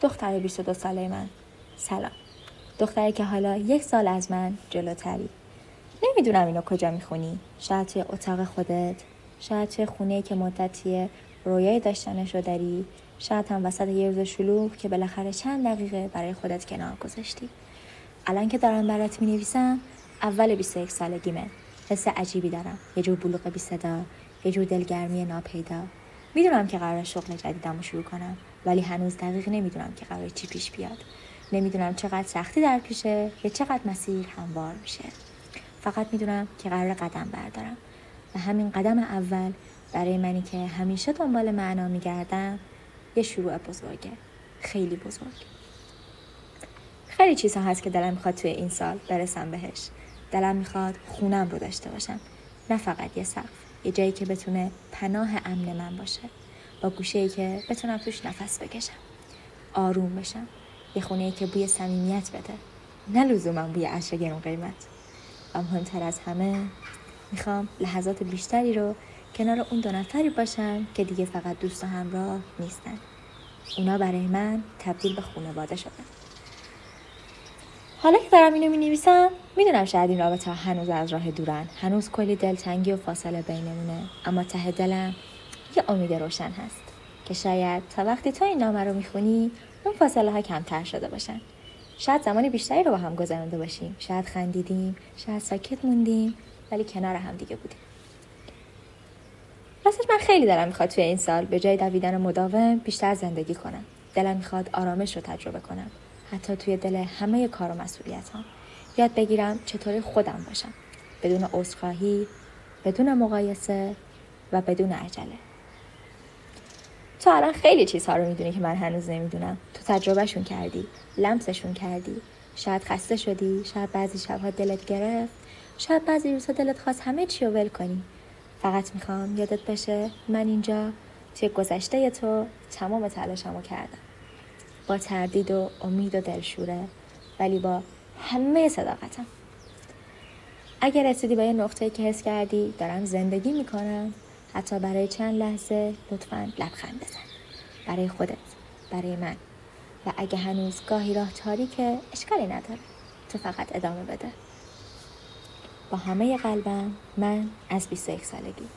دختر 22 ساله من. سلام. دختری که حالا 1 سال از من جلوتری. نمیدونم اینو کجا میخونی. شاید توی اتاق خودت، شاید توی خونه‌ای که مدتیه رویای داشتنش رو داری، شاید هم وسط یه روز شلوغ که بالاخره چند دقیقه برای خودت کنار گذاشتی. الان که دارم برات مینویسم اول 21 سالگیمه. حس عجیبی دارم، یه جور بلوغ بی صدا، یه جور دلگرمی ناپیدا. میدونم که قراره شغل جدیدمو شروع کنم، ولی هنوز دقیق نمیدونم که قراره چی پیش بیاد. نمیدونم چقدر سختی در پیشه یا چقدر مسیر هموار میشه. فقط میدونم که قراره قدم بردارم و همین قدم اول برای منی که همیشه دنبال معنا میگردم یه شروع بزرگه، خیلی بزرگ. خیلی چیزها هست که دلم میخواد توی این سال برسم بهش. دلم میخواد خونم رو داشته باشم، نه فقط یه سقف، یه جایی که بتونه پناه امن من باشه، با گوشه‌ای که بتونم توش نفس بکشم، آروم بشم، یه خونه‌ای که بوی صمیمیت بده، نه لزوما بوی عشق گرون قیمت. و مهمتر از همه میخوام لحظات بیشتری رو کنار اون 2 نفری باشم که دیگه فقط دوست و همراه نیستن. اونا برای من تبدیل به خانواده شدن. حالا که دارم اینو می‌نویسم میدونم شاید این رابطه هنوز از راه دورن، هنوز کلی دلتنگی و فاصله بینمونه، اما ته دلم یه امید روشن هست که شاید تا وقتی تو این نامه رو میخونی اون فاصله ها کمتر شده باشن. شاید زمان بیشتری رو با هم گذرونده باشیم، شاید خندیدیم، شاید ساکت موندیم، ولی کنار هم دیگه بودیم. راستش من خیلی دلم میخواد توی این سال به جای دویدن مداوم بیشتر زندگی کنم. دلم میخواد آرامش رو تجربه کنم، حتی توی دل همه کار و مسئولیت‌هام. یاد بگیرم چطوری خودم باشم، بدون عذرخواهی، بدون مقایسه و بدون عجله. تو الان خیلی چیزها رو میدونی که من هنوز نمیدونم. تو تجربهشون کردی، لمسشون کردی. شاید خسته شدی، شاید بعضی شبها دلت گرفت، شاید بعضی روزها دلت خواست همه چی رو ول کنی. فقط میخوام یادت بشه من اینجا توی گذشته تو تمام تلاشمو کردم، با تردید و امید و دلشوره، ولی با همه صداقتم. اگر رسیدی به یه نقطه‌ای که حس کردی دارم زندگی میکنم، حتی برای چند لحظه لطفاً لبخند بزن، برای خودت، برای من. و اگه هنوز گاهی راه تاریکه اشکالی نداره، تو فقط ادامه بده. با همه قلبم، من از 21 سالگی.